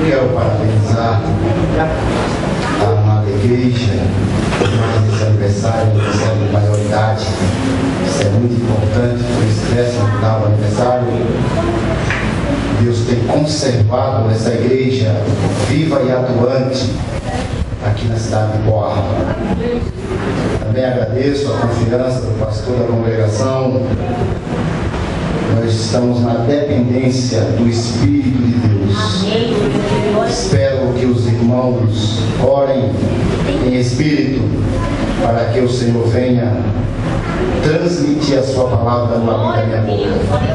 Quero parabenizar a amada igreja por mais esse aniversário de maioridade. Isso é muito importante, por isso 10º aniversário. Deus tem conservado essa igreja viva e atuante aqui na cidade de Poá. Também agradeço a confiança do pastor da congregação. Nós estamos na dependência do Espírito de Deus. Espero que os irmãos orem em Espírito para que o Senhor venha transmitir a sua palavra no abrir da minha boca.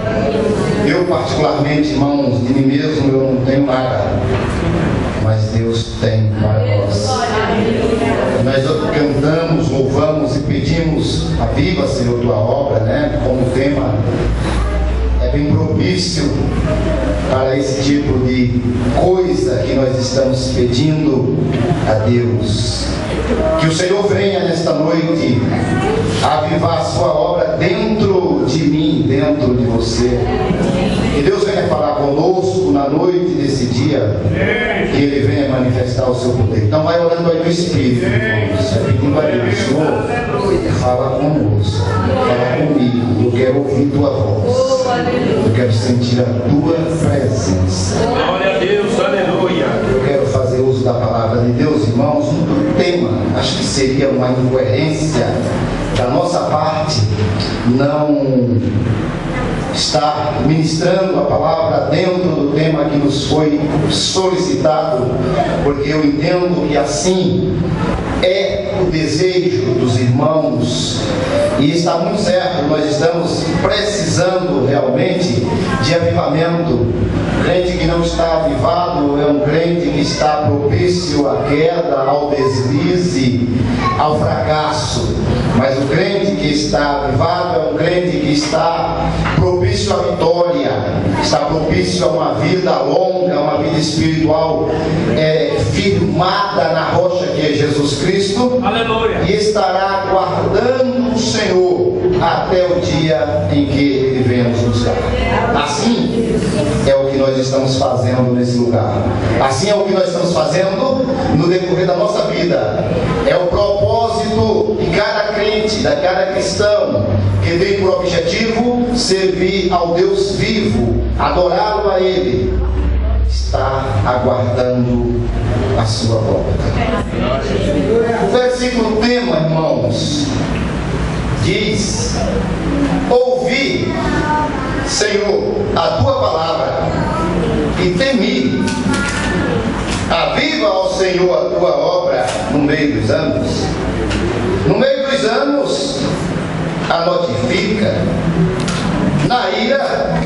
Eu particularmente, irmãos, de mim mesmo eu não tenho nada, mas Deus tem para nós. Nós cantamos, louvamos e pedimos: aviva, Senhor, tua obra, né? Como tema é bem propício para esse tipo de coisa que nós estamos pedindo a Deus. Que o Senhor venha nesta noite avivar a sua obra dentro de mim, dentro de você. Que Deus venha falar conosco na noite desse dia. Que Ele venha manifestar o seu poder. Então vai orando aí no Espírito, irmãos. Pedindo a Deus: Senhor, fala conosco, fala comigo. Eu quero ouvir tua voz. Eu quero sentir a tua presença. Glória a Deus, aleluia. Eu quero fazer uso da palavra de Deus, irmãos, no tema. Acho que seria uma incoerência da nossa parte não estar ministrando a palavra dentro do tema que nos foi solicitado, porque eu entendo que assim é o desejo dos irmãos, e está muito certo. Nós estamos precisando realmente de avivamento. O crente que não está avivado é um crente que está propício à queda, ao deslize, ao fracasso. Mas o crente que está avivado é um crente que está propício à vitória, está propício a uma vida longa, uma vida espiritual firmada na rocha que é Jesus Cristo. Aleluia. E estará aguardando o Senhor até o dia em que Ele venha nos buscar. Assim é o que nós estamos fazendo nesse lugar. Assim é o que nós estamos fazendo no decorrer da nossa vida. É o propósito de cada crente, de cada cristão, que tem por objetivo servir ao Deus vivo, adorá-lo a Ele. Está aguardando a sua volta. O versículo tema, irmãos, diz: ouvi, Senhor, a tua palavra e temi. Aviva, ó Senhor, a tua obra no meio dos anos. No meio dos anos a notifica. Na ira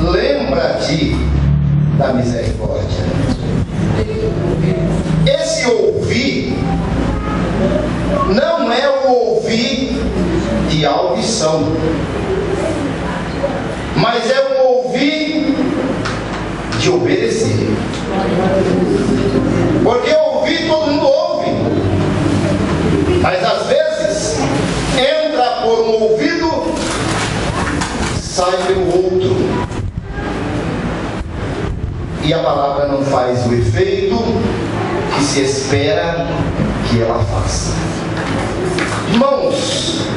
lembra-te da misericórdia. Esse ouvir não é o ouvir de audição, mas é o ouvir de obedecer. Porque ouvir todo mundo ouve, mas às vezes entra por um ouvido, sai pelo outro, e a palavra não faz o efeito que se espera que ela faça. Irmãos,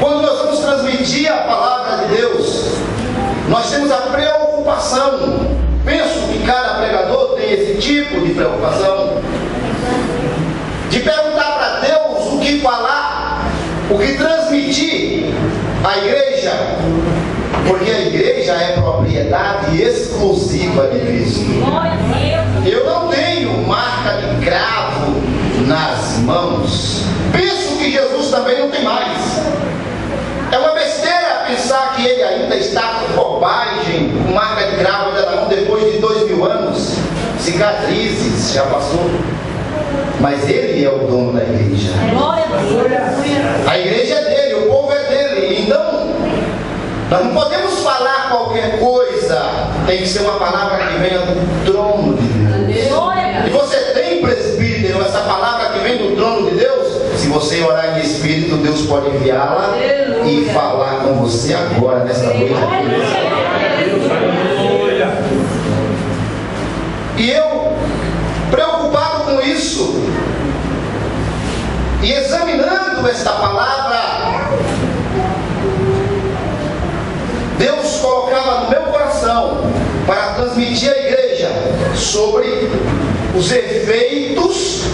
quando nós vamos transmitir a palavra de Deus, nós temos a preocupação. Penso que cada pregador tem esse tipo de preocupação, de perguntar para Deus o que falar, o que transmitir à igreja, porque a igreja é propriedade exclusiva de Cristo. Eu não tenho marca de cravo nas mãos. Penso que Jesus também não tem mais. É uma besteira pensar que ele ainda está com bobagem, com marca de cravo na mão depois de 2000 anos. Cicatrizes, já passou. Mas ele é o dono da igreja. A igreja é dele, o povo é dele. Então, nós não podemos falar qualquer coisa. Tem que ser uma palavra que venha do trono de Deus. E você tem, presbítero, essa palavra que vem do trono de Deus? Se você orar em espírito, Deus pode enviá-la e falar com você agora, nesta noite. E eu, preocupado com isso, e examinando esta palavra, Deus colocava no meu coração para transmitir à igreja sobre os efeitos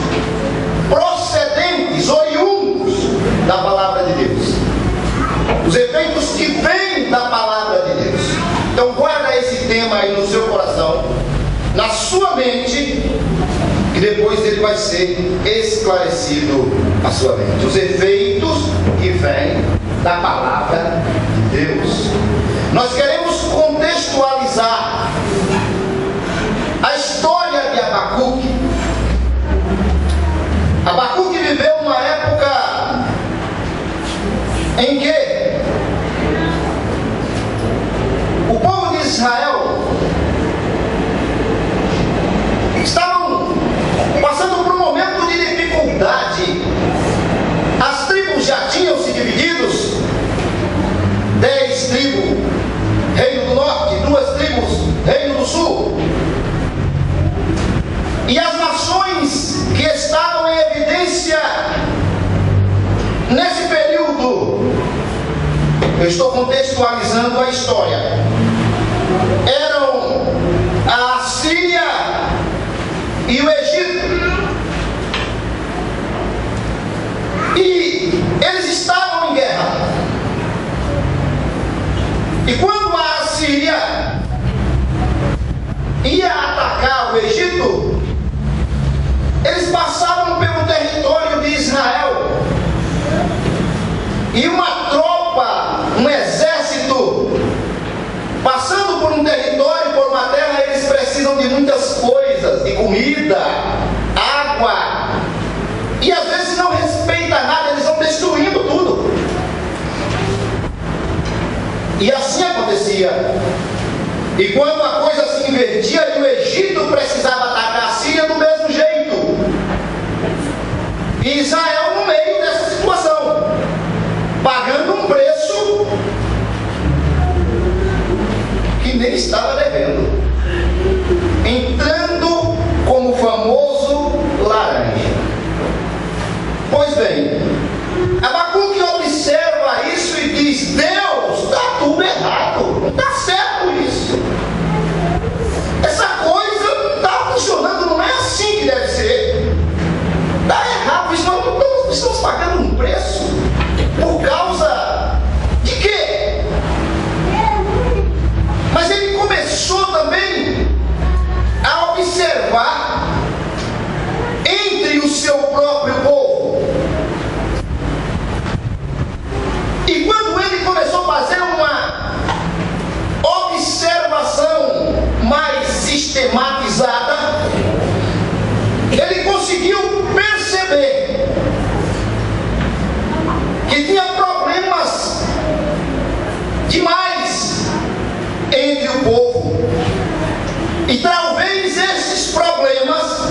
procedentes, oriundos da palavra de Deus. Os efeitos que vêm da palavra de Deus. Então guarda esse tema aí no seu coração, na sua mente, e depois ele vai ser esclarecido à sua mente. Os efeitos que vêm da palavra de Deus. Nós queremos contextualizar a história de Abacuque. Abacuque viveu uma época em que o povo de Israel estavam passando por um momento de dificuldade. As tribos já tinham se divididos, 10 tribos, Reino do Norte, 2 tribos, Reino do Sul. E as nações que estavam em evidência nesse período, eu estou contextualizando a história, eram a Assíria e o Egito. E eles estavam em guerra. E quando a Assíria ia atacar o Egito, eles passavam pelo território de Israel. E uma tropa, um exército, passando por um território, por uma terra, eles precisam de muitas coisas, de comida, água. E às vezes não respeita nada, eles vão destruindo tudo. E assim acontecia. E quando a coisa se invertia e o Egito precisava atacar a Síria do mesmo jeito. E Israel no meio dessa situação, pagando um preço que nem estava devendo, entrando como famoso laranja. Pois bem, Abacuque observa isso e diz: Deus, está tudo errado, não está certo isso. Essa coisa não está funcionando, não é assim que deve ser. Está errado, isso nós estamos pagando um preço por causa de quê? Mas ele começou também a observar entre o seu próprio povo. E quando ele começou a fazer uma observação mais sistematizada, ele conseguiu perceber que tinha problemas demais entre o povo. E talvez esses problemas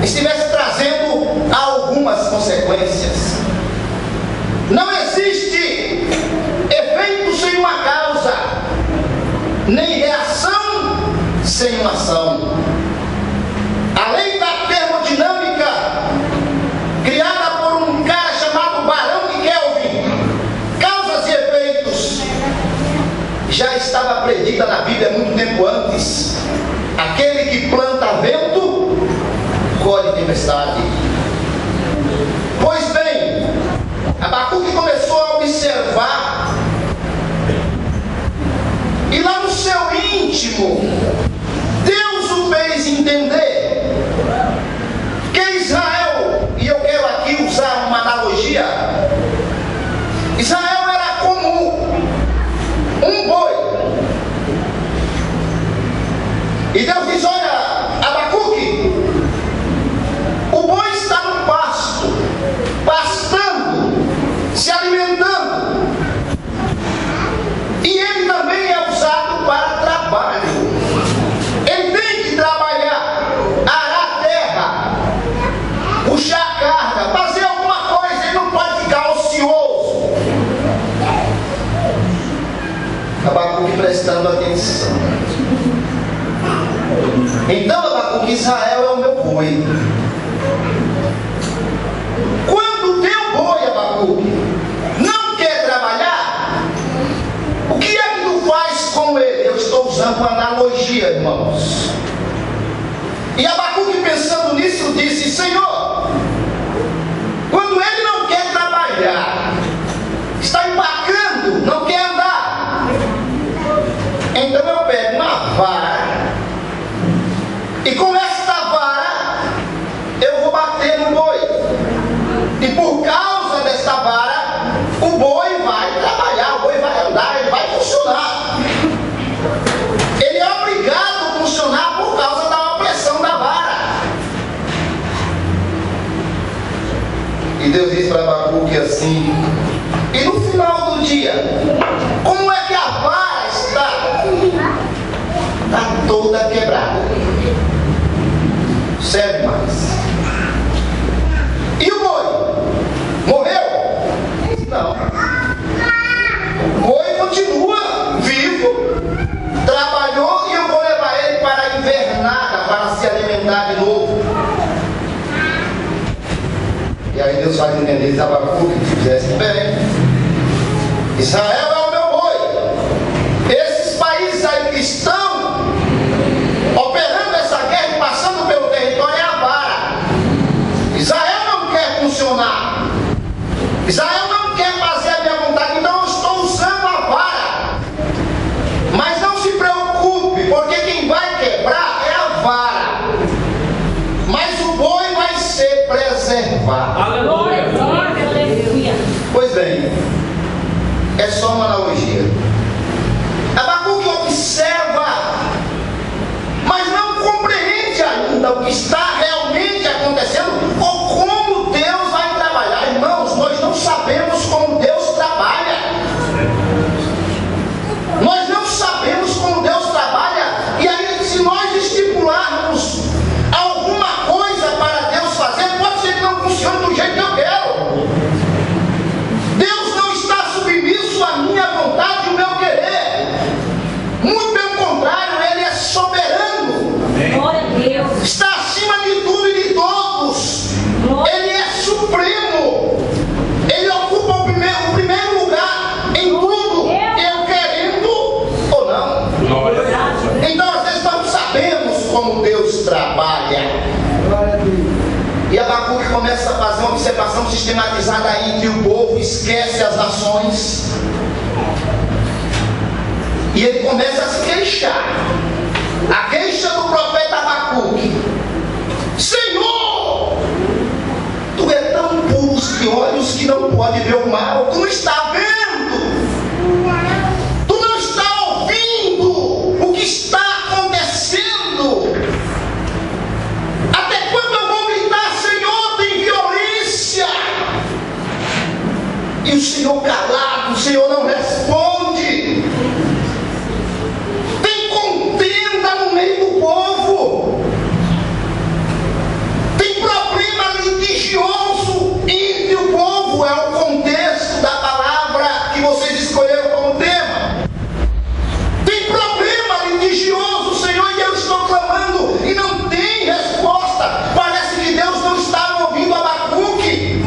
estivessem trazendo algumas consequências. Não existe efeito sem uma causa, nem reação sem uma ação. A lei da termodinâmica, criada por um cara chamado Barão de Kelvin, causas e efeitos, já estava predita na Bíblia muito tempo antes. Aquele que planta vento, colhe tempestade. Pois bem, Abacuque começou a observar, e lá no seu íntimo, Deus o fez entender que Israel, e eu quero aqui usar uma analogia, Israel era como um boi. E Deus diz: olha, Abacuque, o boi está no pasto, pastando, se alimentando, e ele também é usado para trabalho. Ele tem que trabalhar, arar a terra, puxar carga, fazer alguma coisa. Ele não pode ficar ocioso. Abacuque prestando atenção. Então, Abacuque, Israel é o meu boi. Quando o teu boi, Abacuque, não quer trabalhar, o que é que tu faz com ele? Eu estou usando uma analogia, irmãos. E Abacuque, pensando nisso, disse: Senhor, quando ele não quer trabalhar, está empacando, não quer andar, então eu pego uma vara, e com esta vara eu vou bater no boi, e por causa desta vara o boi vai trabalhar, o boi vai andar, ele vai funcionar. Ele é obrigado a funcionar por causa da opressão da vara. E Deus diz para Abacuque assim: e no final do dia, como é que a vara está? Está toda quebrada. Serve mais. E o boi? Morreu? Não. O boi continua vivo, trabalhou, e eu vou levar ele para a invernada para se alimentar de novo. E aí Deus faz entender a Abacuque que fizesse bem. Israel é o meu boi. Esses países aí que estão operando essa guerra e passando pelo território é a vara. Israel não quer funcionar. Israel não quer fazer a minha vontade, então eu estou usando a vara. Mas não se preocupe, porque quem vai quebrar é a vara, mas o boi vai ser preservado. Aleluia. Pois bem, é só uma analogia. Abacuque observa, mas não compreende ainda o que está realmente acontecendo ou como Deus vai trabalhar. Irmãos, nós não sabemos como Deus trabalha. Nós não sabemos como Deus trabalha. E aí, se nós estipularmos alguma coisa para Deus fazer, pode ser que não funcione do jeito que eu quero. Deus não está submisso à minha vontade e o meu querer. Muito pelo contrário, Ele é soberano. Glória a Deus. Está acima de tudo e de todos. Ele é supremo. Ele ocupa o primeiro lugar em tudo, eu querendo ou não. Então, às vezes, nós sabemos como Deus trabalha. E Abacuque começa a fazer uma observação sistematizada aí, que o povo esquece as nações. E ele começa a se queixar. A queixa do profeta Abacuque: Senhor, tu é tão puro de olhos que não pode ver o mal. Tu não está vendo. Tu não está ouvindo o que está acontecendo. Até quando eu vou gritar: Senhor, tem violência? E o Senhor calado, o Senhor não responde. Tem contenda no meio do povo. Tem problema litigioso entre o povo. É o contexto da palavra que vocês escolheram como tema. Tem problema litigioso, Senhor, e eu estou clamando e não tem resposta. Parece que Deus não está ouvindo Abacuque.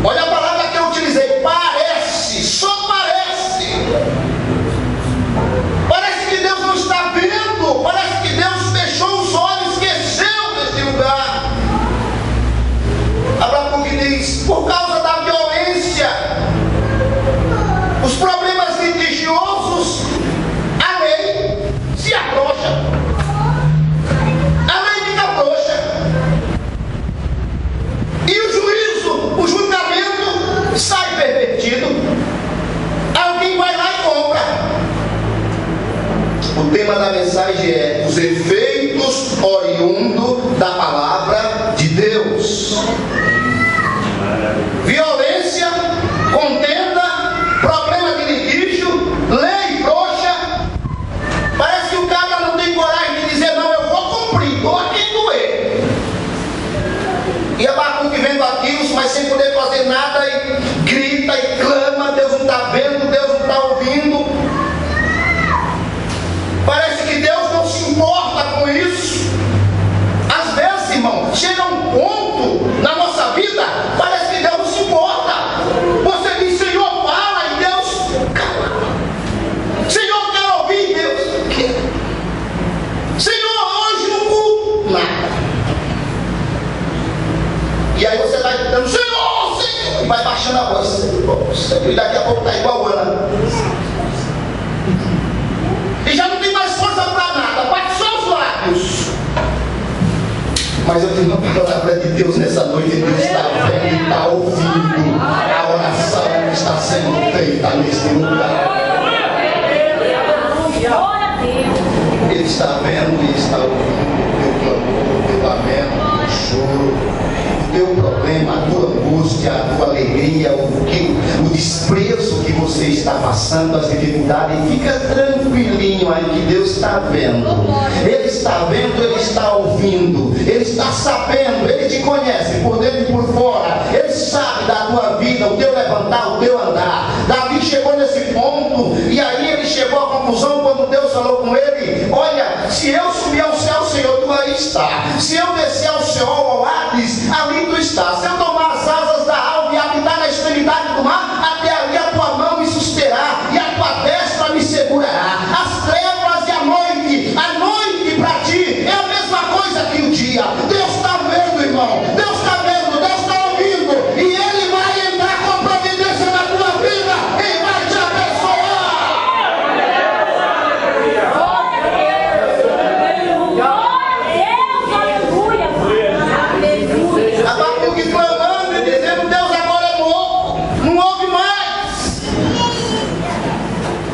Olha a palavra que eu utilizei: parece, só parece. Parece que Deus não está vendo. Parece que Deus fechou os olhos, esqueceu desse lugar. Abacuque diz: por causa da violência, os problemas litigiosos, a lei se afrouxa. A lei fica frouxa. E o juízo, o julgamento sai pervertido. Alguém vai lá e compra. O tema da mensagem é os efeitos oriundos da palavra de Deus. Violência, contenda, problema de litígio, lei frouxa. Parece que o cara não tem coragem de dizer: não, eu vou cumprir, dou a quem doer. E Abacuque vendo aquilo, mas sem poder fazer nada, e grita e clama: Deus não está vendo, Deus não está ouvindo. Parece que Deus não se importa com isso. baixando a voz. E daqui a pouco está igual Ana. E já não tem mais força para nada, bate só os lábios. Mas eu tenho uma palavra de Deus nessa noite. Deus está vendo e está ouvindo a oração que está sendo feita neste lugar. Ele está vendo e está ouvindo o teu clamor, o teu lamento, o choro, o teu problema, a tua angústia, a tua alegria, o desprezo que você está passando, as dificuldades. Fica tranquilinho aí que Deus está vendo. Ele está vendo, Ele está ouvindo, Ele está sabendo, Ele te conhece por dentro e por fora. Ele sabe da tua vida, o teu levantar, o teu andar. Davi chegou nesse ponto e aí ele chegou à conclusão quando Deus falou com ele: olha, se eu subir ao céu, Senhor, tu aí está. Se eu descer ao céu, ao Hades, ali tu estás. Se eu tomar as asas da alva e habitar na extremidade do mar, até ali a tua mão me susterá e a tua destra me segurará. As trevas e a noite para ti é a mesma coisa que o dia. Deus está vendo, irmão. Deus está vendo, Deus está ouvindo. E Ele vai entrar com a providência na tua vida e vai te abençoar. Abacuque clamando e dizendo: Deus agora é louco, não ouve mais.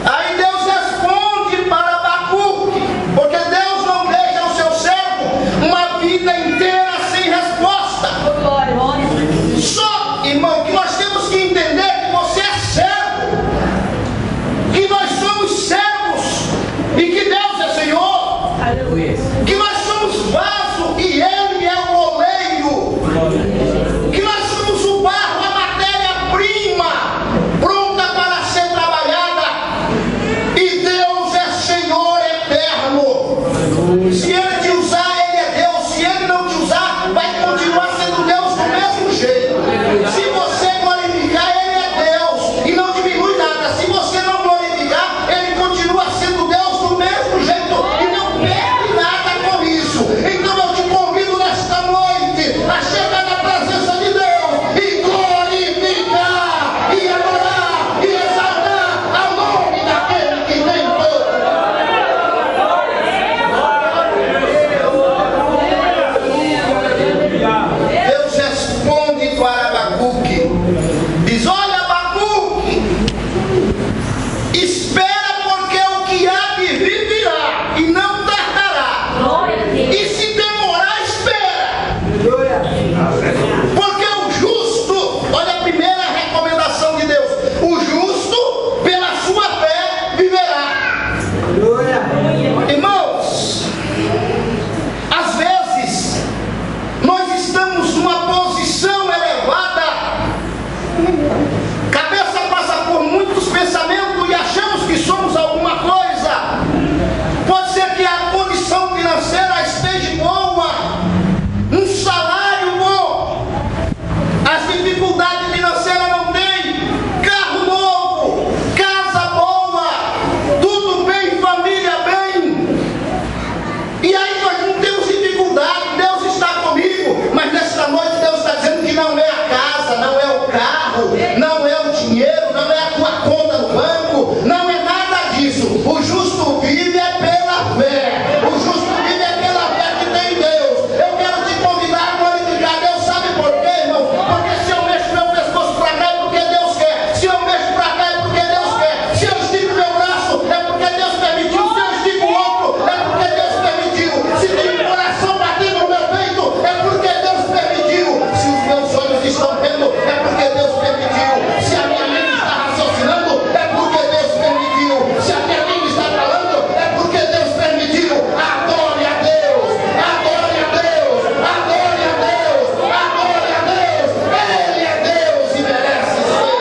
Aí Deus responde para Abacuque, porque Deus não deixa ao seu servo uma vida inteira sem resposta. Só, irmão, que nós temos que entender que você é servo, que nós somos servos e que Deus é Senhor. Aleluia. Que nós somos vaso e Ele é o oleiro, que nós somos o barro, a matéria-prima pronta para ser trabalhada, e Deus é Senhor eterno. Se Ele te usar, Ele é Deus. Se Ele não te usar, vai continuar sendo Deus do mesmo jeito. Se você glorificar, Ele é Deus e não diminui nada. Se você não glorificar, Ele continua sendo Deus do mesmo jeito e não perde nada com isso. Então eu te convido nesta noite a chegar na presença de Deus e glorificar e adorar e exaltar ao nome daquele que tem todo. Deus responde para Abacuque, diz: olha, Abacuque, espera, porque o que há de vir virá e não tardará. E se demorar, espera, porque o justo, olha a primeira recomendação de Deus: o justo pela sua fé viverá. Irmãos, às vezes nós estamos numa posição elevada, cabeça passa por muitos pensamentos e achamos que somos alguma coisa. Pode ser que a condição financeira esteja boa, um salário bom, as dificuldades financeiras não tem, carro novo, casa boa, tudo bem, família bem. E aí nós não temos dificuldade, Deus está comigo. Mas nesta noite Deus está dizendo que não é a casa, não é o carro, não é o dinheiro, não é a tua conta no banco, não é nada disso. O justo vive é pela fé. O justo vive é pela fé que tem em Deus. Eu quero te convidar a glorificar Deus. Sabe por quê, irmão? Porque se eu mexo meu pescoço para cá é porque Deus quer. Se eu mexo para cá é porque Deus quer. Se eu estico meu braço é porque Deus permitiu. Se eu estico o outro é porque Deus permitiu. Se tem um coração batendo no meu peito é porque Deus permitiu. Se os meus olhos estão vendo é porque Deus permitiu. Se a minha mente está raciocinando é porque Deus permitiu. Se a minha mente está falando é porque Deus permitiu. Adore a Deus, adore a Deus, adore a Deus, adore a Deus. Ele é Deus e merece ser.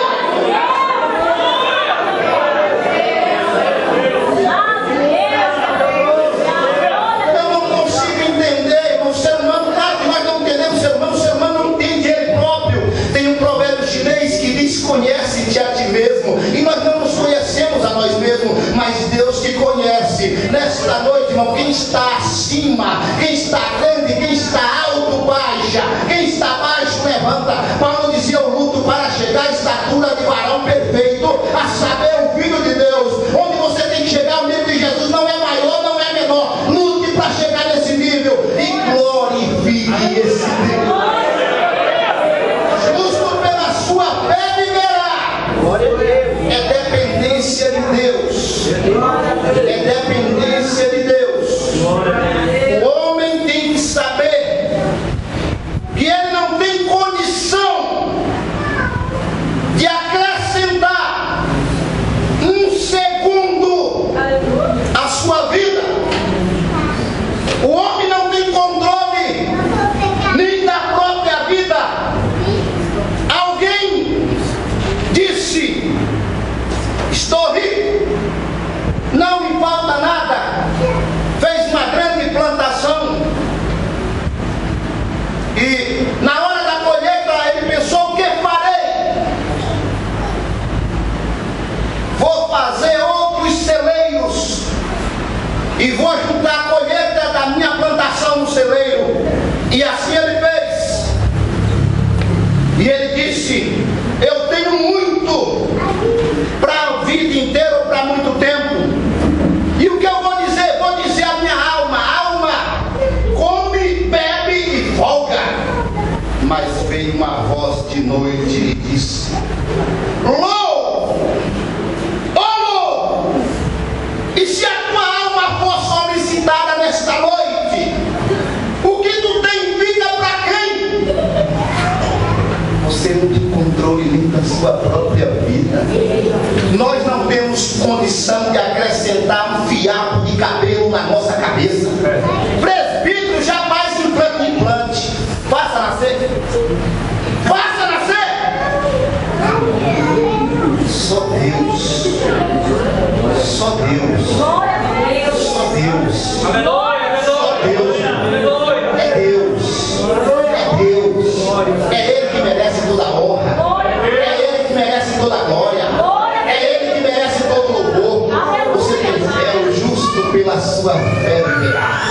Eu não consigo entender, irmão. O ser humano, claro que nós não entendemos o ser humano não entende ele próprio. Tem um provérbio chinês que diz: conhece-te a ti mesmo. E nós não nos conhecemos a nós mesmos, mas Deus te conhece. Nesta noite, irmão, quem está acima, quem está grande, quem está alto, baixa, quem está baixo, levanta. Paulo dizia: o luto para chegar está e vou ajudar a colheita da minha plantação no celeiro. E assim ele fez. E ele disse: eu tenho muito para a vida inteira ou para muito tempo. E o que eu vou dizer? Vou dizer à minha alma: alma, come, bebe e folga. Mas veio uma voz de noite e disse: e se a tua alma for solicitada nesta noite, o que tu tem vida para quem? Você não tem controle nem da sua própria vida. Nós não temos condição de acrescentar um fiapo de cabelo na nossa cabeça. Presbítero jamais implante. Faça nascer. Faça nascer. Só Deus. Só Deus. Só Deus. Aleluia. Só Deus. É Deus. É Deus. É Ele que merece toda a honra. É Ele que merece toda a glória. É Ele que merece todo o louvor. Você tem fé, o justo pela sua fé viverá.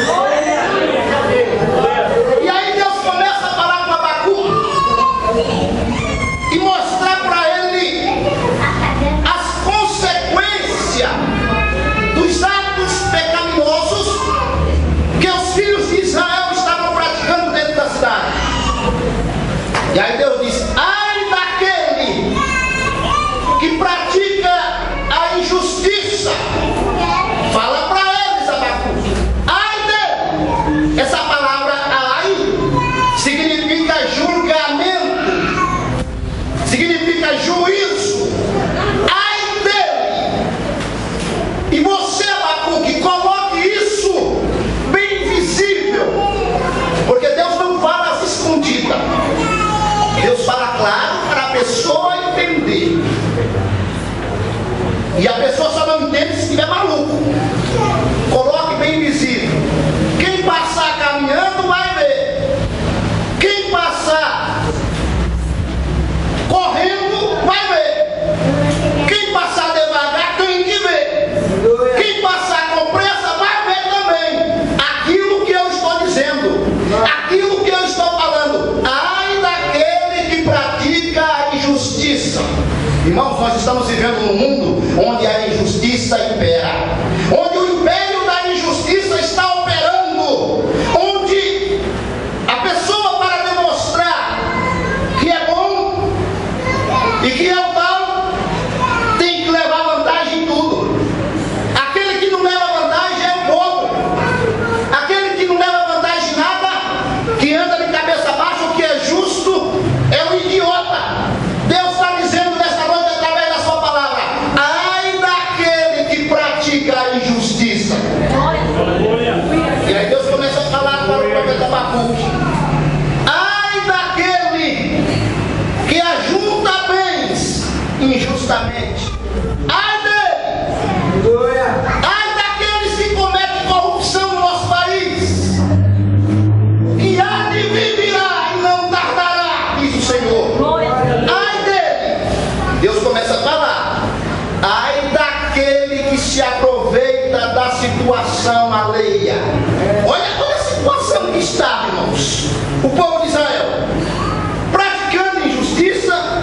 E aí Deus começa a falar com Abacuque e mostrar para ele as consequências dos atos pecaminosos que os filhos de Israel estavam praticando dentro da cidade. E aí Deus diz: ai daquele que pratica a injustiça. Fala para eles, Abacuque. Ai dele. Essa palavra ai significa julgamento, significa juízo. Ai dele. E você, Abacuque, coloque isso bem visível, porque Deus não fala às escondidas. Deus fala claro para a pessoa entender. E a pessoa só não entende se estiver maluco. Coloque bem visível. Quem passar caminhando vai ver. Quem passar correndo vai ver. Quem passar devagar tem que ver. Quem passar com pressa vai ver também. Aquilo que eu estou dizendo, aquilo que eu estou falando. Ai daquele que pratica a injustiça. Irmãos, nós estamos vivendo num mundo onde a injustiça impera, onde o império da injustiça está operando, onde a pessoa, para demonstrar que é bom e que é o tal, tem que levar vantagem em tudo. Aquele que não leva vantagem é o bobo. Aquele que não leva vantagem em nada, que anda de cabeça baixa, o que é justo, é um idiota. Deus está dizendo nesta noite, através da sua palavra: ai daquele que pratica a injustiça. E aí Deus começa a falar para o profeta Abacuque: ai daquele que ajunta bens injustamente. Ai dele. Ai daqueles que cometem corrupção no nosso país, que há de viverá e não tardará, diz o Senhor. Ai dele. Deus começa a falar: ai daquele que se aproveita da situação alheia. Olha toda a situação que está, irmãos, o povo de Israel praticando injustiça,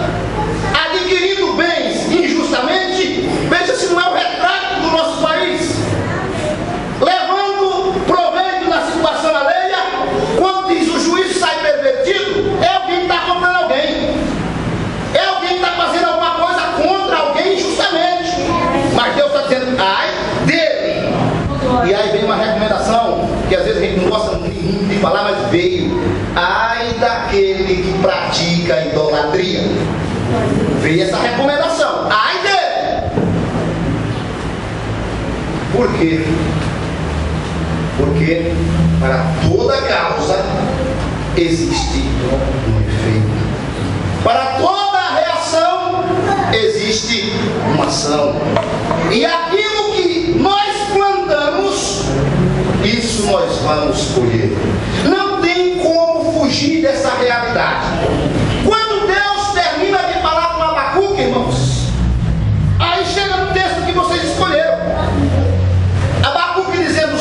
adquirindo bens injustamente. Veja se não é o retrato do nosso país. Levando proveito da situação alheia. Quando diz o juízo sai pervertido, é alguém que está comprando alguém, é alguém que está fazendo alguma coisa contra alguém injustamente. Mas Deus está dizendo: ai dele. E aí vem uma recomendação que às vezes a gente não gosta de falar, mas veio: ai daquele que pratica a idolatria. Veio essa recomendação: ai dele. Por quê? Porque para toda causa existe um efeito. Para toda reação existe uma ação. E aquilo que nós plantamos, isso nós vamos colher. Não tem como fugir dessa realidade. Quando Deus termina de falar com Abacuque, irmãos, aí chega no texto que vocês escolheram. Abacuque dizendo: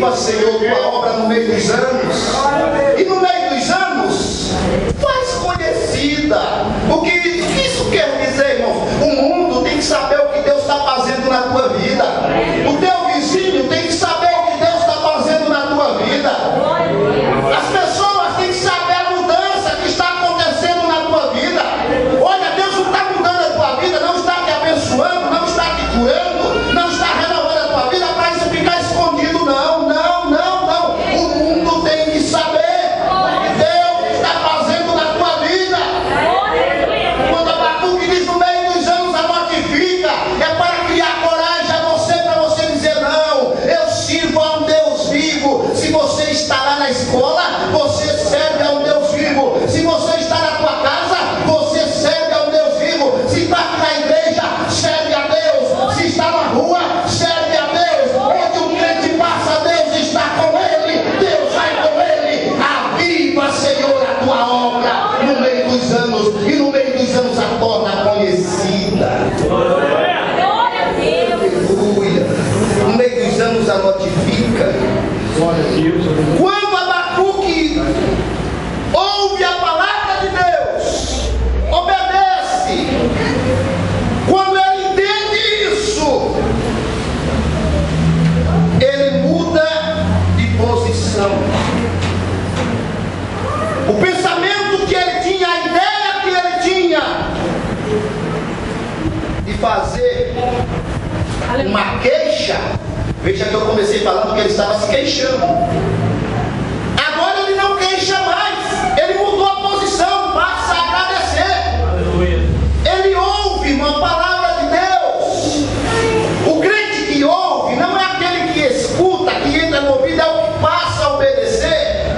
Aviva, Senhor, tua obra no meio dos anos. E no meio dos anos, faz conhecida. O que isso quer dizer, irmãos? O mundo tem que saber o que Deus está fazendo na tua vida. O teu vizinho tem que saber o que Deus está fazendo na tua vida. As pessoas têm que saber a mudança que está acontecendo na tua vida. Olha, Deus não está mudando a tua vida, não está te abençoando, não está te curando, não está renovando a tua vida para isso ficar escondido. Não. O mundo tem que saber o que Deus está fazendo na tua vida. Quando Abacuque diz no meio dos anos a notifica, é para criar coragem a você, para você dizer: não, eu sirvo a um Deus vivo. Se você está lá na escola, você serve a um Deus vivo. Se você está na tua casa, você serve a um Deus vivo. Se está aqui na igreja, serve a Deus. Se está na rua, serve a Deus. Onde o crente passa, Deus está com ele. Deus vai com ele. Aviva, Senhor, a tua obra no meio dos anos. E no meio dos anos a torna conhecida. Aleluia. No meio dos anos a notifica. Quando Abacuque ouve a palavra de Deus, obedece. Quando ele entende isso, ele muda de posição. O pensamento que ele tinha, a ideia que ele tinha de fazer uma queixa. Veja que eu comecei falando que ele estava se queixando. Agora ele não queixa mais. Ele mudou a posição, passa a agradecer. Aleluia. Ele ouve uma palavra de Deus. O crente que ouve não é aquele que escuta, que entra no ouvido, é o que passa a obedecer.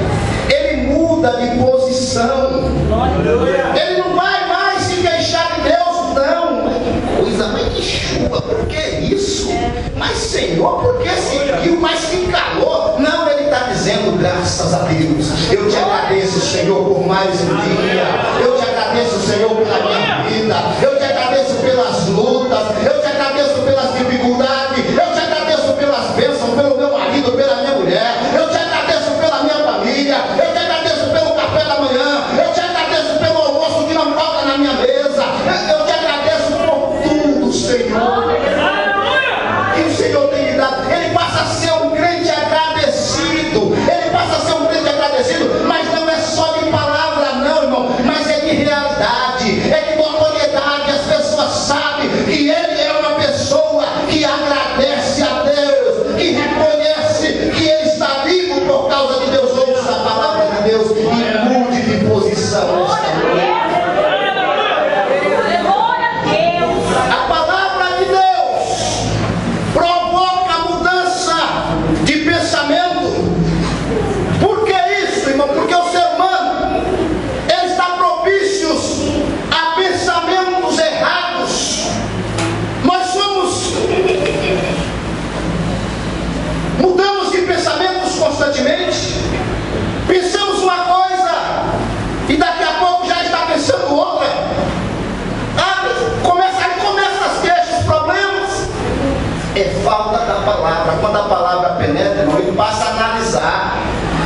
Ele muda de posição. Aleluia. Ele não vai mais se queixar de Deus, não. Coisa mais que chuva, por que isso? Mas Senhor, por que se frio, mas que calor? Não, ele está dizendo: graças a Deus, eu te agradeço, Senhor, por mais um dia. Eu te agradeço, Senhor, pela minha vida. Eu te agradeço pelas lutas. Eu te agradeço pelas dificuldades. Eu te agradeço pelas bênçãos, pelo meu marido, pela minha mulher. Eu te agradeço pela minha família. Eu te agradeço pelo café da manhã. Eu te agradeço pelo almoço que não falta na minha mesa. Eu te agradeço por tudo, Senhor. Que o Senhor tem lhe dado. Ele passa a ser um crente agradecido. Ele passa a ser um crente agradecido. Mas não é só de palavra, não, irmão. Mas é de realidade. É de notoriedade. As pessoas sabem que ele é uma pessoa que agradece a Deus, que reconhece que ele está vivo por causa de Deus. Ouça a palavra de Deus e mude de posição nesta noite. A palavra de Deus provoca mudança de pensamento. Por que isso, irmão? Porque o ser humano, ele está propício a pensamentos errados. Nós mudamos de pensamentos constantemente. Pensamos uma coisa e daqui a pouco já está pensando outra. Aí começa as queixas, os problemas. É falta da palavra. Quando a palavra penetra, ele passa a analisar.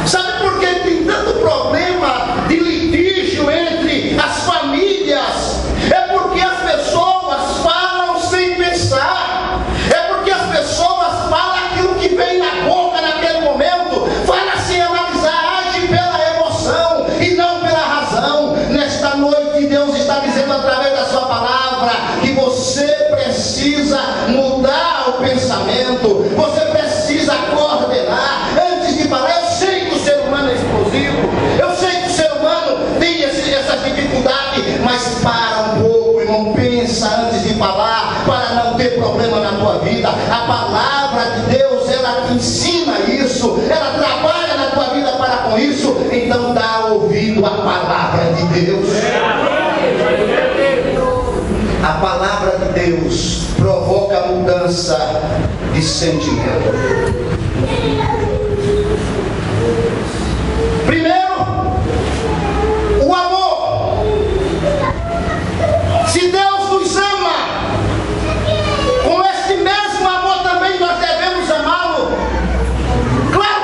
Sabe por que tem tanto problema de litígio entre as famílias? É porque as pessoas falam sem pensar. É porque as pessoas falam aquilo que vem na boca naquele momento. Fala sem analisar, age pela emoção e não pela razão. Nesta noite Deus está dizendo através da sua palavra que você precisa mudar o pensamento. Você precisa coordenar antes de falar. Eu sei que o ser humano é explosivo. Eu sei que o ser humano tem essa dificuldade. Mas para um pouco, irmão, pensa antes de falar, para não ter problema na tua vida. A palavra de Deus, ela te ensina isso. Ela trabalha na tua vida para com isso. Então dá ouvido à palavra de Deus. A palavra de Deus provoca mudança de sentimento. Primeiro, o amor. Se Deus nos ama, com este mesmo amor também nós devemos amá-lo. Claro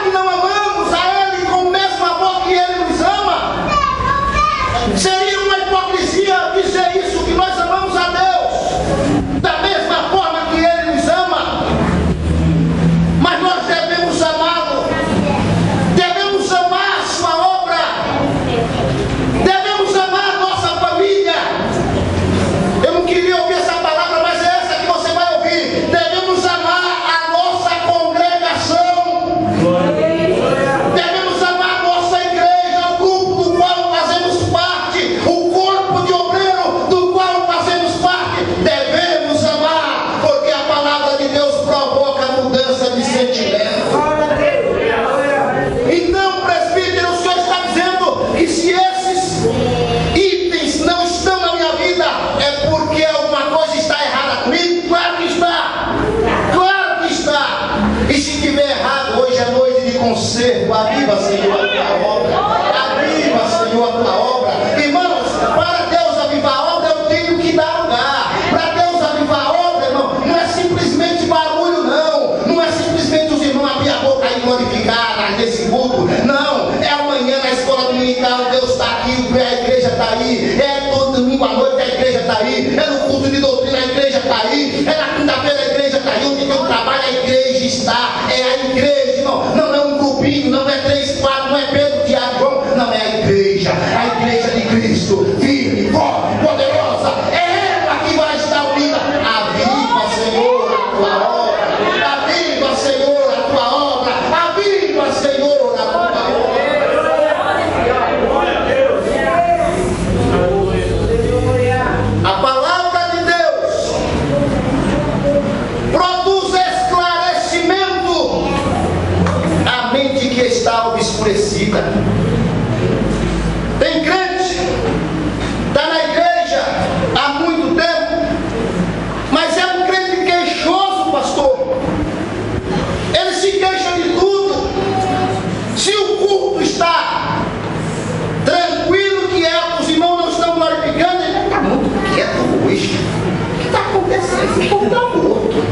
estiver errado, hoje é noite de conserto. Aviva, Senhor, a tua obra. Aviva, Senhor, a tua obra. Irmãos, para Deus avivar a obra, eu tenho que dar lugar. Para Deus avivar a obra, irmão, não é simplesmente barulho, não. Não é simplesmente os irmãos abrir a boca e glorificar nesse culto. Não, é amanhã na escola dominical, Deus está aqui, a igreja está aí. É todo domingo à noite, a igreja está aí. É no culto de doutrina, a igreja está aí. É na quinta-feira, a igreja está aí. Onde tem um trabalho, a igreja está. É a igreja, irmão. Não é um grupinho, não é 3, 4, não é Pedro, Tiago, João. Não, é a igreja de Cristo, firme, forte, poderosa. É ela que vai estar unida. Aviva, Senhor, a tua obra. Aviva, Senhor, a tua obra. Aviva, Senhor, a tua obra. A palavra de Deus produz esclarecimento à mente que está obscurecida. Tem crente, está na igreja há muito tempo, mas é um crente queixoso, pastor. Ele se queixa de tudo. Se o culto está tranquilo, quieto, os irmãos não estão glorificando, ele está muito quieto hoje. O que está acontecendo? Esse povo está morto.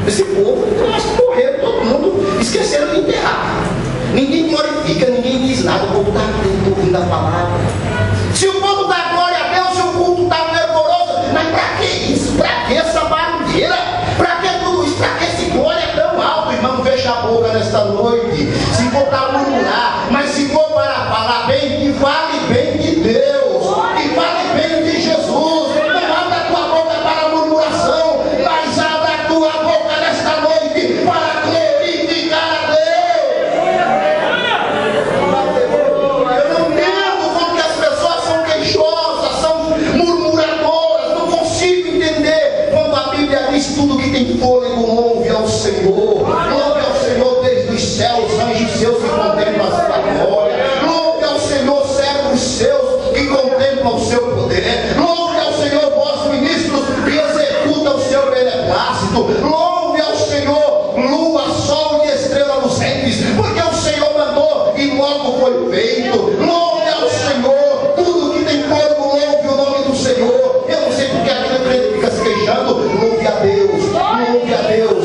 Esse povo, acho que morreram, todo mundo esqueceram de enterrar. Ninguém glorifica, ninguém diz nada. O povo está ouvindo a palavra. Se o povo dá glória a Deus, se o culto está fervoroso, mas para que isso? Para que essa barulheira? Para que tudo isso? Para que esse glória tão alto? Irmão, fecha a boca nesta noite. Se for para murmurar, mas se for para falar bem, que fale bem de Deus, que fale bem de Jesus. Não abra a tua boca para murmuração, mas abra a tua boca nesta noite para glorificar a Deus. Eu não entendo como que as pessoas são queixosas, são murmuradoras. Não consigo entender quando a Bíblia diz: tudo que tem fôlego, louve ao Senhor. Louve ao Senhor desde os céus, anjos seus que contemplam a sua glória. Louve ao Senhor, servos seus que contemplam o seu poder. Louve ao Senhor, vós ministros que executam o seu beneplácito. Louve ao Senhor, lua, sol e estrela lucentes, porque o Senhor mandou e logo foi feito. Louve ao Senhor, tudo que tem fôlego, louve o nome do Senhor. Eu não sei porque aquele crente fica se queixando. Louve a Deus, louve a Deus.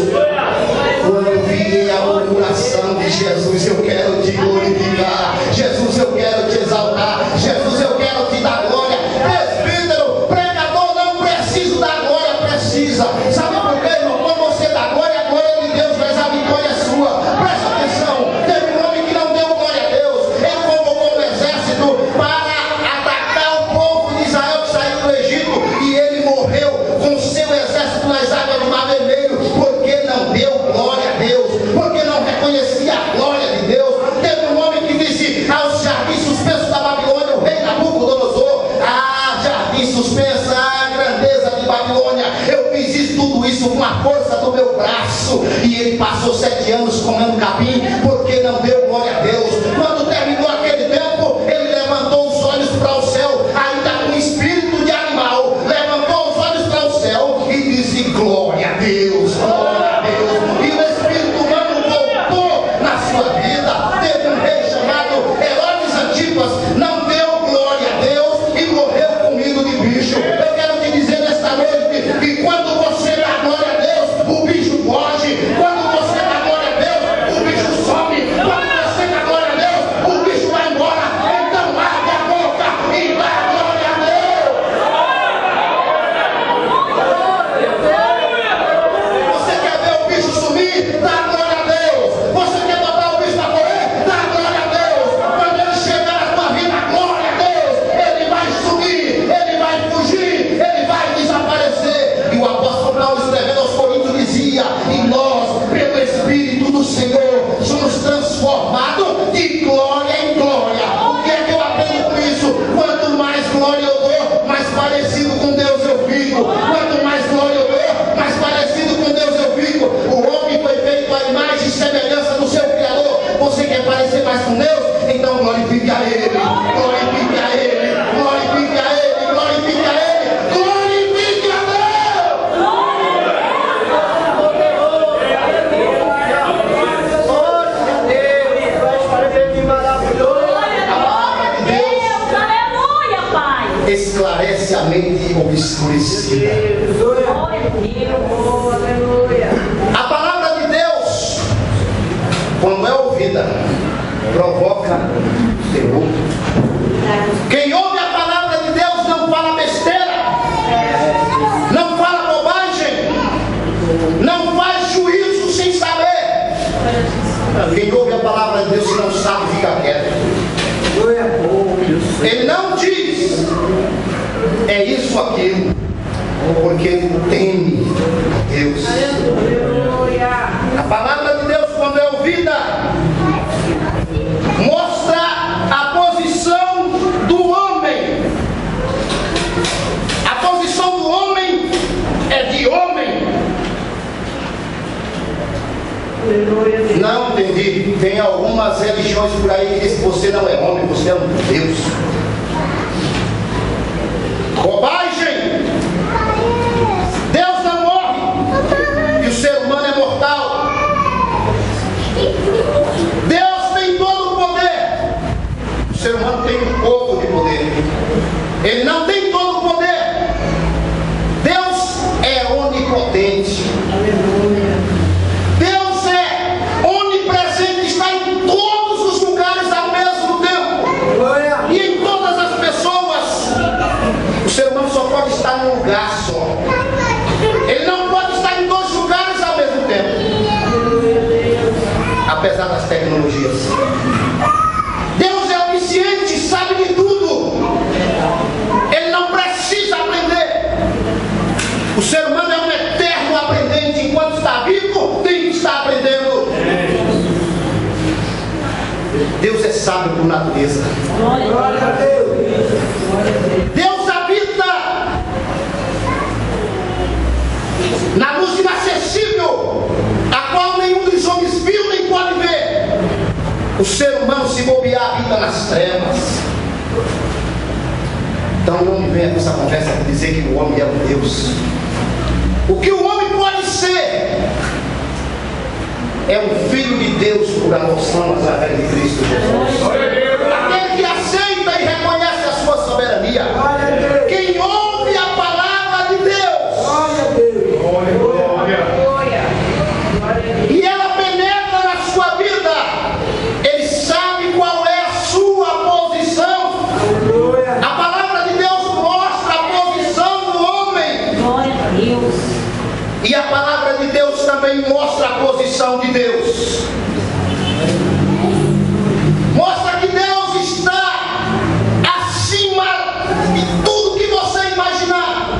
Quando virem a murmuração de Jesus, eu quero te glorificar. Jesus, eu quero te exaltar. Jesus, eu quero te dar glória. Presbítero, pregador, não preciso dar glória, precisa. Sabe por quê, irmão? Quando você dá glória, a glória de Deus, mas a vitória é sua. Presta atenção. Teve um homem que não deu glória a Deus. Ele convocou um exército para atacar o povo de Israel que saiu do Egito, e ele morreu com o seu exército nas águas do Mar Vermelho, porque não deu glória a Deus, porque não reconhecia a glória de Deus. Teve um homem que disse aos jardins suspensos da Babilônia, o rei Nabucodonosor: ah, jardim suspensa, a grandeza de Babilônia, eu fiz tudo isso com a força do meu braço. E ele passou 7 anos comendo capim, porque não deu glória a Deus. Quando terminou aquele tempo, ele levantou os olhos para o céu, ainda com espírito de animal, levantou os olhos para o céu e disse: glória a Deus, glória a Deus. E o espírito humano voltou na sua vida. Teve um rei chamado Herodes Antipas, não deu glória a Deus e morreu comido de bicho. Eu quero te dizer nesta noite que quando você dá glória a Deus, o bicho foge. Quando você dá glória a Deus, o bicho some. Quando você dá glória a Deus, o bicho vai embora. Então abre a boca e dá glória a Deus. Você quer ver o bicho sumir? Dá glória a Deus. Você quer botar o bicho para correr? Dá glória a Deus. Quando ele chegar na tua vida, glória a Deus. Ele vai sumir, ele vai fugir, ele vai desaparecer. E o apóstolo Paulo, escrevendo aos Coríntios, dizia: e nós, pelo Espírito do Senhor, somos transformados de glória em glória. O que é que eu aprendo com isso? Quanto mais glória eu dou, mais parecido com Deus eu fico. Quanto mais glória eu dou, mais parecido com Deus eu fico. O homem foi feito à imagem e semelhança do seu Criador. Você quer parecer mais com Deus? Então glorifique a Ele, glorifique a Ele, glorifique a Ele, glorifique a Ele, glorifique a Deus. a mente obscurecida. A palavra de Deus, quando é ouvida, provoca temor. Quem ouve a palavra de Deus não fala besteira, não fala bobagem, não faz juízo sem saber. Quem ouve a palavra de Deus e não sabe, fica quieto. Ele não diz é isso ou aquilo, porque ele teme a Deus. A palavra de Deus, quando é ouvida, mostra a posição do homem. A posição do homem é de homem. Não entendi. Tem algumas religiões por aí que dizem que você não é homem, você é um Deus. Bobagem! Deus não morre e o ser humano é mortal. Deus tem todo o poder. O ser humano tem um pouco de poder. Ele não tem todo o poder. Deus é onipotente. Deus é onipresente, está em todos os lugares ao mesmo tempo. E em todas as pessoas. O ser humano só pode estar num lugar só. Ele não pode estar em dois lugares ao mesmo tempo. Apesar das tecnologias. Deus é onisciente, sabe de tudo. Ele não precisa aprender. O ser humano é um eterno aprendente. Enquanto está vivo, tem que estar aprendendo. Deus é sábio por natureza. Glória a Deus. Deus habita na luz inacessível, a qual nenhum dos homens viu nem pode ver. O ser humano, se bobear, habita nas trevas. Então não me venha com essa conversa de dizer que o homem é um Deus. O que o homem pode ser é um filho de Deus por adoção através de Cristo Jesus. Aquele que aceita e reconhece a sua soberania. Quem ouve a palavra de Deus e ela penetra na sua vida, ele sabe qual é a sua posição. A palavra de Deus mostra a posição do homem. E a palavra de Deus também mostra a posição de Deus. Mostra que Deus está acima de tudo que você imaginar.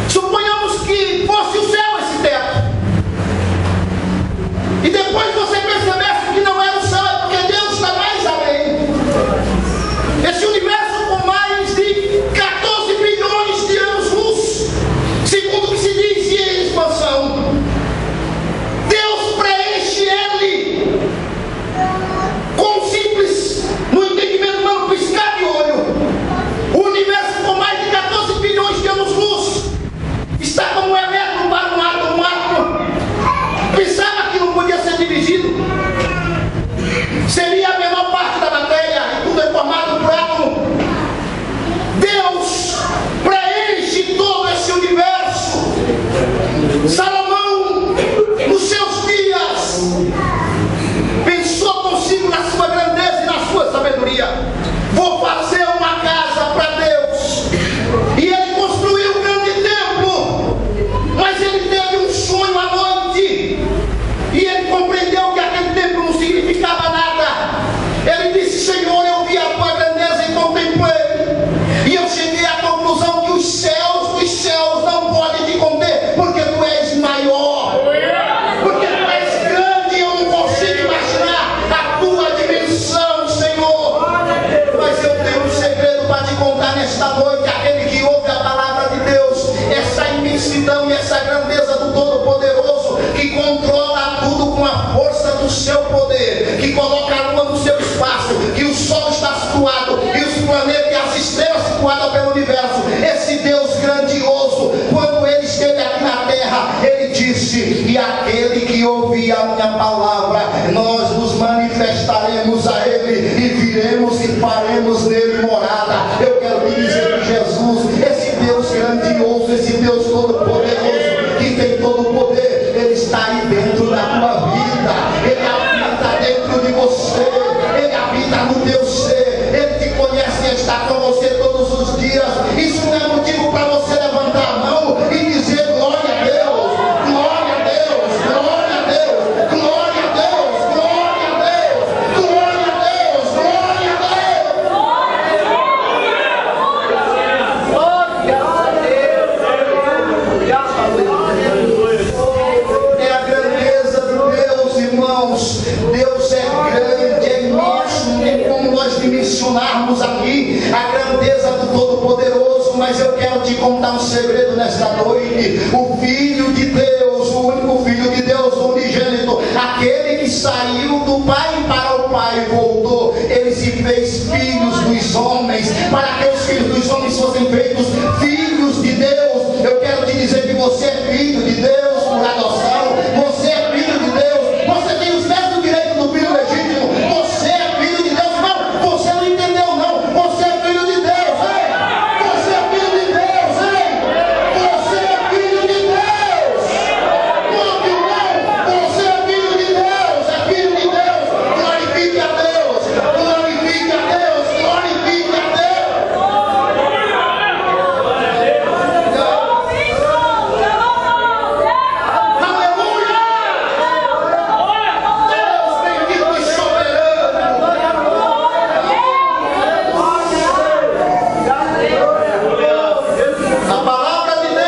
Suponhamos que fosse o céu esse teto. E depois você percebesse que não era o céu, é porque Deus está mais além. Esse universo com mais de 14 bilhões de anos-luz, segundo o que se diz em expansão. Deus preenche ele com simples, no entendimento humano, piscar de olho. O universo com mais de 14 bilhões de anos-luz está como um elétron para um átomo. Pensava que não podia ser dividido. Seria a menor parte da matéria e tudo é formado por átomo. Deus preenche todo esse universo. Salomão, nos seus dias, pensou consigo na sua grandeza e na sua sabedoria: vou fazer uma casa para Deus. E ele construiu um grande templo. Mas ele teve um sonho à noite e ele compreendeu que aquele templo não significava nada. Ele disse: Senhor, eu vi a tua grandeza e contemplei, e eu cheguei à conclusão que os céus dos céus não podem te conter, porque tu és maior, porque tu és grande e eu não consigo imaginar a tua dimensão, Senhor. Mas eu tenho um segredo para te contar nesta noite. Aquele que ouve a palavra de Deus, essa imensidão e essa grandeza do Todo-Poderoso, que controla tudo com a força do seu poder, que coloca a lua no seu espaço, que o sol está situado e os planetas e as estrelas situadas pelo universo. Esse Deus grandioso, quando ele esteve aqui na terra, ele disse: e aquele que ouvir a minha palavra, nós nos manifestaremos a ele e viremos e faremos nele morada. Eu quero te dizer que Jesus, esse Deus celebrarmos aqui a grandeza do Todo-Poderoso, mas eu quero te contar um segredo nesta noite. O Filho de Deus, o único Filho de Deus, o unigênito, aquele que saiu do Pai para o Pai e voltou, ele se fez filhos dos homens, para que os filhos dos homens fossem feitos filhos de Deus. Eu quero te dizer que você é filho de Deus.